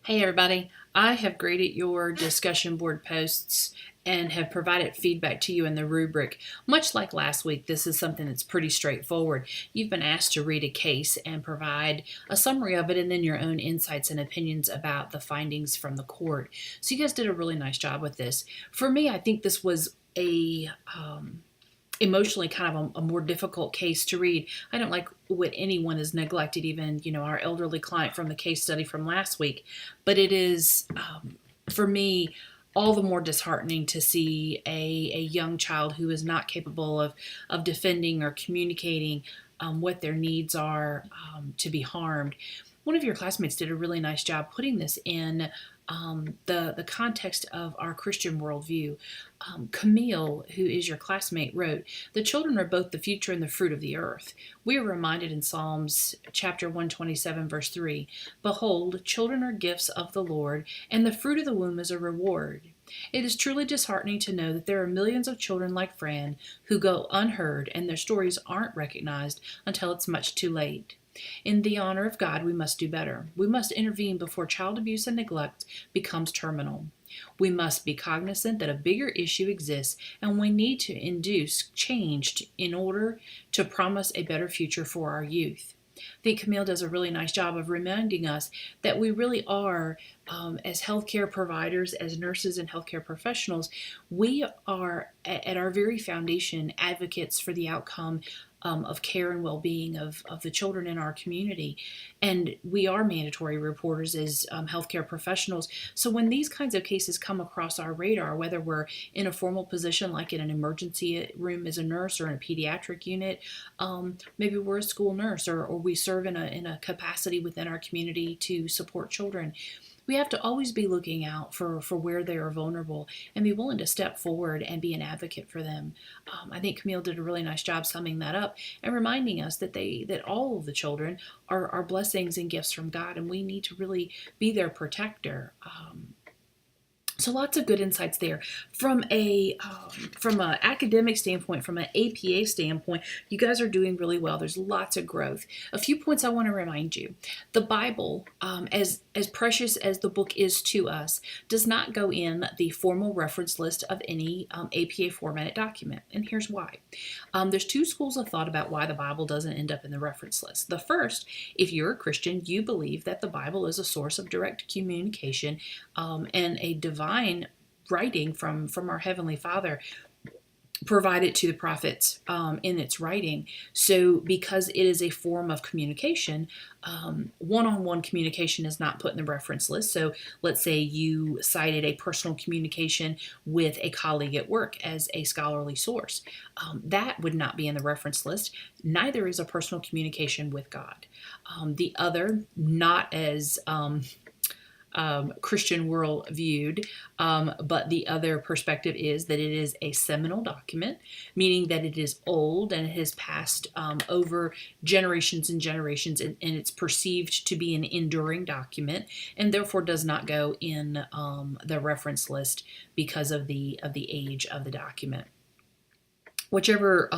Hey everybody, I have graded your discussion board posts and have provided feedback to you in the rubric. Much like last week, this is something that's pretty straightforward. You've been asked to read a case and provide a summary of it and then your own insights and opinions about the findings from the court. So you guys did a really nice job with this. For me, I think this was a emotionally kind of a more difficult case to read. I don't like what anyone has neglected, even our elderly client from the case study from last week. But it is, for me, all the more disheartening to see a young child who is not capable of defending or communicating what their needs are to be harmed. One of your classmates did a really nice job putting this in the context of our Christian worldview. Camille, who is your classmate, wrote, "The children are both the future and the fruit of the earth." We are reminded in Psalms chapter 127, verse 3, "Behold, children are gifts of the Lord, and the fruit of the womb is a reward." It is truly disheartening to know that there are millions of children like Fran who go unheard and their stories aren't recognized until it's much too late. In the honor of God, we must do better. We must intervene before child abuse and neglect becomes terminal. We must be cognizant that a bigger issue exists and we need to induce change in order to promise a better future for our youth. I think Camille does a really nice job of reminding us that we really are, as healthcare providers, as nurses and healthcare professionals, we are at our very foundation advocates for the outcome of care and well-being of the children in our community. And we are mandatory reporters as healthcare professionals. So when these kinds of cases come across our radar, whether we're in a formal position like in an emergency room as a nurse or in a pediatric unit, maybe we're a school nurse or we serve in a capacity within our community to support children, we have to always be looking out for where they are vulnerable and be willing to step forward and be an advocate for them. I think Camille did a really nice job summing that up and reminding us that all of the children are blessings and gifts from God, and we need to really be their protector. So lots of good insights there. From an academic standpoint, from an APA standpoint, you guys are doing really well. There's lots of growth. A few points I want to remind you: the Bible, as precious as the book is to us, does not go in the formal reference list of any APA formatted document, and here's why. There's two schools of thought about why the Bible doesn't end up in the reference list. The first, if you're a Christian, you believe that the Bible is a source of direct communication and a divine writing from our Heavenly Father provided to the prophets in its writing. So because it is a form of communication, one-on-one communication is not put in the reference list. So let's say you cited a personal communication with a colleague at work as a scholarly source. That would not be in the reference list. Neither is a personal communication with God. The other, not as Christian world viewed, but the other perspective is that it is a seminal document, meaning that it is old and it has passed over generations and generations, and it's perceived to be an enduring document, and therefore does not go in the reference list because of the age of the document. Whichever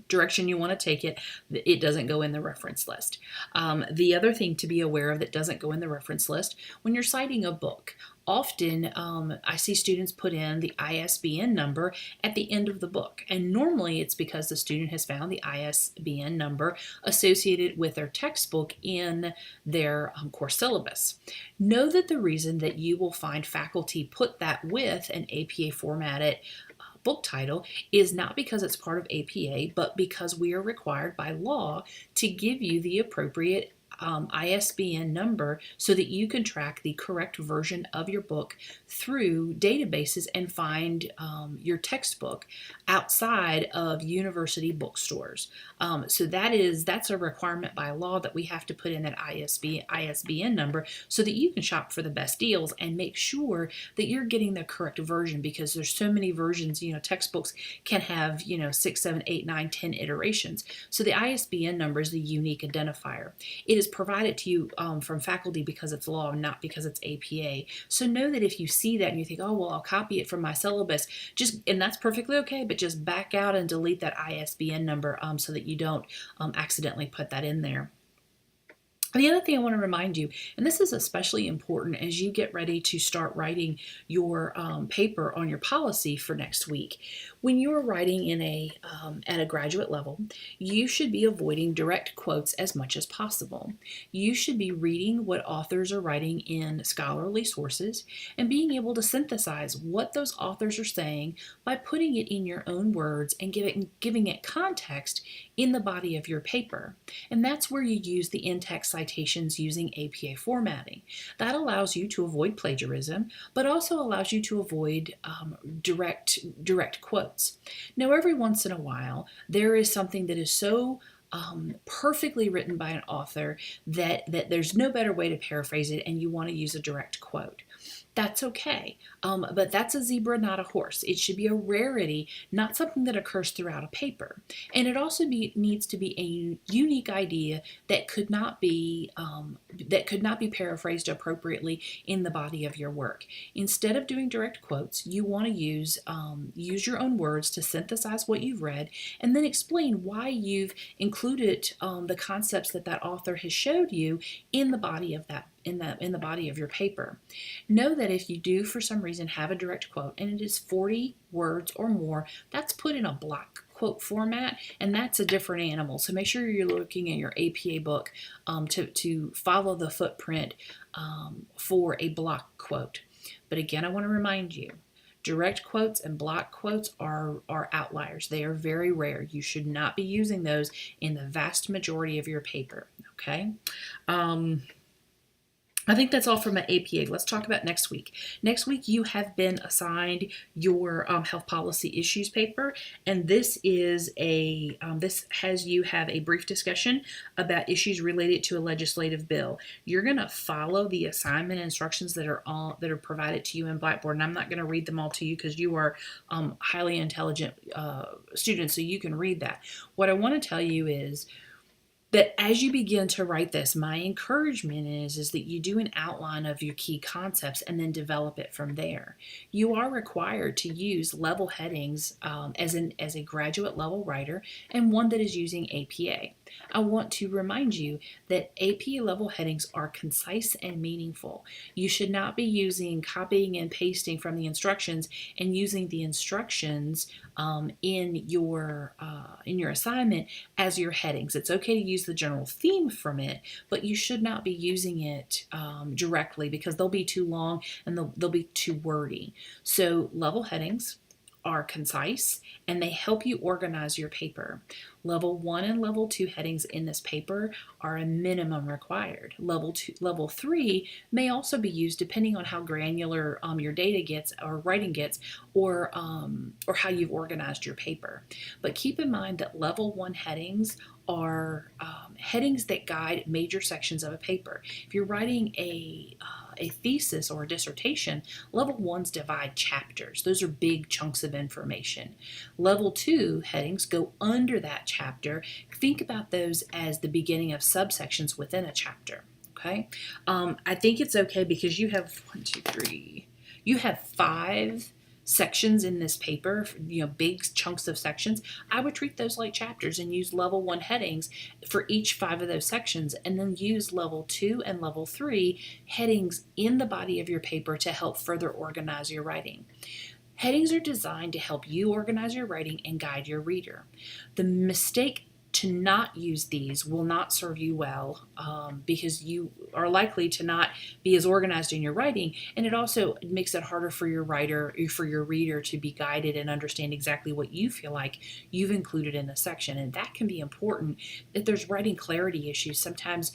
direction you want to take it, it doesn't go in the reference list. The other thing to be aware of that doesn't go in the reference list, when you're citing a book, often I see students put in the ISBN number at the end of the book. And normally it's because the student has found the ISBN number associated with their textbook in their course syllabus. Know that the reason that you will find faculty put that with an APA formatted book title is not because it's part of APA, but because we are required by law to give you the appropriate ISBN number so that you can track the correct version of your book through databases and find your textbook outside of university bookstores. So that's a requirement by law that we have to put in that ISBN number so that you can shop for the best deals and make sure that you're getting the correct version, because there's so many versions. Textbooks can have 6, 7, 8, 9, 10 iterations. So the ISBN number is the unique identifier. It is provided to you from faculty because it's law, not because it's APA. So know that if you see that and you think, oh, well, I'll copy it from my syllabus, and that's perfectly okay, but just back out and delete that ISBN number so that you don't accidentally put that in there. The other thing I want to remind you, and this is especially important as you get ready to start writing your paper on your policy for next week, when you're writing in at a graduate level, you should be avoiding direct quotes as much as possible. You should be reading what authors are writing in scholarly sources and being able to synthesize what those authors are saying by putting it in your own words and giving it context in the body of your paper. And that's where you use the in-text citations using APA formatting. That allows you to avoid plagiarism, but also allows you to avoid direct quotes. Now, every once in a while, there is something that is so perfectly written by an author that there's no better way to paraphrase it, and you want to use a direct quote. That's okay. But that's a zebra, not a horse. It should be a rarity, not something that occurs throughout a paper. And it also needs to be a unique idea that could not be paraphrased appropriately in the body of your work. Instead of doing direct quotes, you want to use your own words to synthesize what you've read, and then explain why you've included the concepts that author has showed you in the body of that in the body of your paper. Know that if you do for some reason have a direct quote and it is 40 words or more, that's put in a block quote format, and that's a different animal. So make sure you're looking at your APA book to follow the footprint for a block quote. But again, I want to remind you, direct quotes and block quotes are outliers. They are very rare. You should not be using those in the vast majority of your paper. Okay. I think that's all from my APA. Let's talk about next week. Next week, you have been assigned your health policy issues paper, and this has you have a brief discussion about issues related to a legislative bill. You're going to follow the assignment instructions that are provided to you in Blackboard, and I'm not going to read them all to you because you are highly intelligent students, so you can read that. What I want to tell you is that as you begin to write this, my encouragement is that you do an outline of your key concepts and then develop it from there. You are required to use level headings as a graduate level writer, and one that is using APA. I want to remind you that APA level headings are concise and meaningful. You should not be copying and pasting from the instructions and using the instructions in your assignment as your headings. It's okay to use the general theme from it, but you should not be using it directly because they'll be too long and they'll be too wordy. So level headings are concise and they help you organize your paper. Level 1 and level 2 headings in this paper are a minimum required. Level 3 may also be used depending on how granular your data gets or writing gets, or how you've organized your paper. But keep in mind that level 1 headings are headings that guide major sections of a paper. If you're writing a thesis or a dissertation, level 1s divide chapters. Those are big chunks of information. Level 2 headings go under that chapter. Think about those as the beginning of subsections within a chapter. Okay, I think it's okay because you have you have 5 sections in this paper, big chunks of sections. I would treat those like chapters and use level 1 headings for each 5 of those sections, and then use level 2 and level 3 headings in the body of your paper to help further organize your writing. Headings are designed to help you organize your writing and guide your reader. The mistake to not use these will not serve you well because you are likely to not be as organized in your writing, and it also makes it harder for your reader to be guided and understand exactly what you feel like you've included in the section. And that can be important if there's writing clarity issues. Sometimes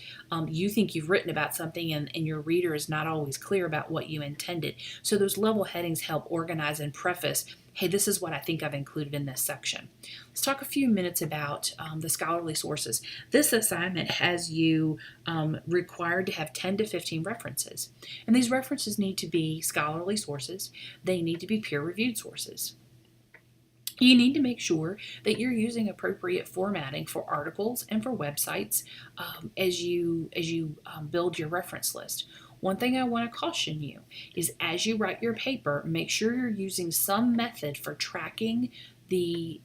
you think you've written about something and your reader is not always clear about what you intended. So those level headings help organize and preface, hey, this is what I think I've included in this section. Let's talk a few minutes about the scholarly sources. This assignment has you required to have 10 to 15 references. And these references need to be scholarly sources. They need to be peer-reviewed sources. You need to make sure that you're using appropriate formatting for articles and for websites as you build your reference list. One thing I want to caution you is as you write your paper, make sure you're using some method for tracking the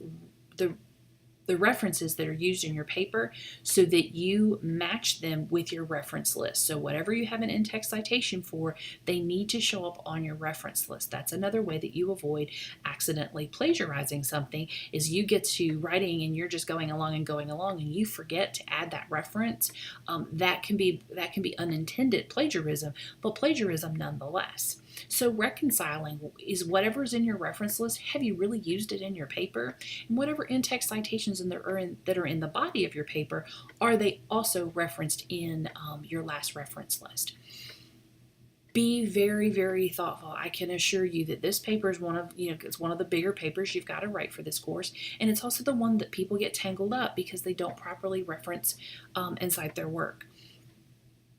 the references that are used in your paper so that you match them with your reference list. So whatever you have an in-text citation for, they need to show up on your reference list. That's another way that you avoid accidentally plagiarizing something, is you get to writing and you're just going along and you forget to add that reference. That can be unintended plagiarism, but plagiarism nonetheless. So reconciling is whatever's in your reference list, have you really used it in your paper? And whatever in-text citations that are in the body of your paper, are they also referenced in your last reference list? Be very, very thoughtful. I can assure you that this paper is it's one of the bigger papers you've got to write for this course. And it's also the one that people get tangled up because they don't properly reference and cite their work.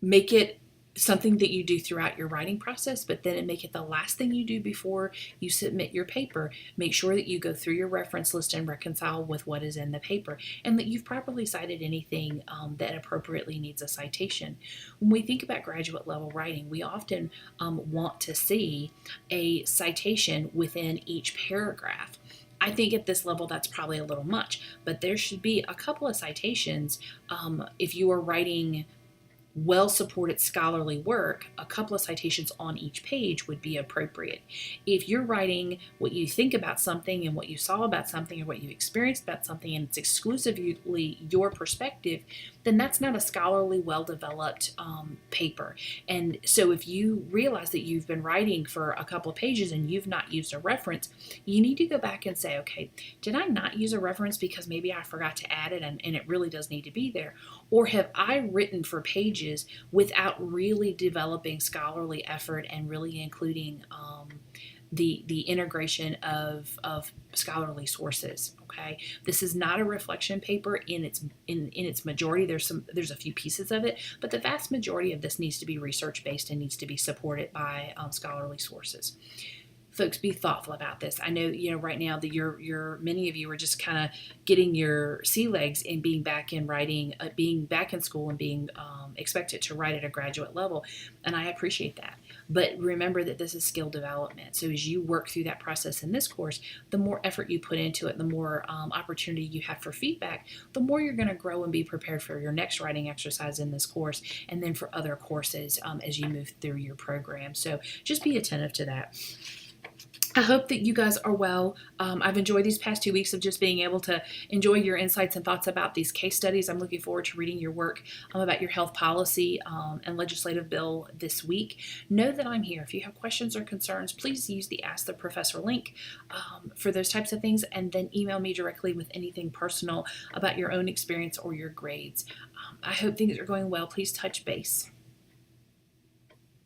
Make it something that you do throughout your writing process, but then make it the last thing you do before you submit your paper. Make sure that you go through your reference list and reconcile with what is in the paper, and that you've properly cited anything that appropriately needs a citation. When we think about graduate level writing, we often want to see a citation within each paragraph. I think at this level that's probably a little much, but there should be a couple of citations if you are writing well-supported scholarly work. A couple of citations on each page would be appropriate. If you're writing what you think about something and what you saw about something or what you experienced about something and it's exclusively your perspective, then that's not a scholarly, well-developed paper. And so if you realize that you've been writing for a couple of pages and you've not used a reference, you need to go back and say, okay, did I not use a reference because maybe I forgot to add it and it really does need to be there? Or have I written for pages without really developing scholarly effort and really including the integration of scholarly sources? Okay, this is not a reflection paper in its majority. There's a few pieces of it, but the vast majority of this needs to be research based and needs to be supported by scholarly sources. Folks, be thoughtful about this. I know, right now that many of you are just kind of getting your sea legs in being back in writing, being back in school and being expected to write at a graduate level. And I appreciate that. But remember that this is skill development. So as you work through that process in this course, the more effort you put into it, the more opportunity you have for feedback, the more you're going to grow and be prepared for your next writing exercise in this course and then for other courses as you move through your program. So just be attentive to that. I hope that you guys are well. I've enjoyed these past 2 weeks of just being able to enjoy your insights and thoughts about these case studies. I'm looking forward to reading your work about your health policy and legislative bill this week. Know that I'm here. If you have questions or concerns, please use the Ask the Professor link for those types of things, and then email me directly with anything personal about your own experience or your grades. I hope things are going well. Please touch base.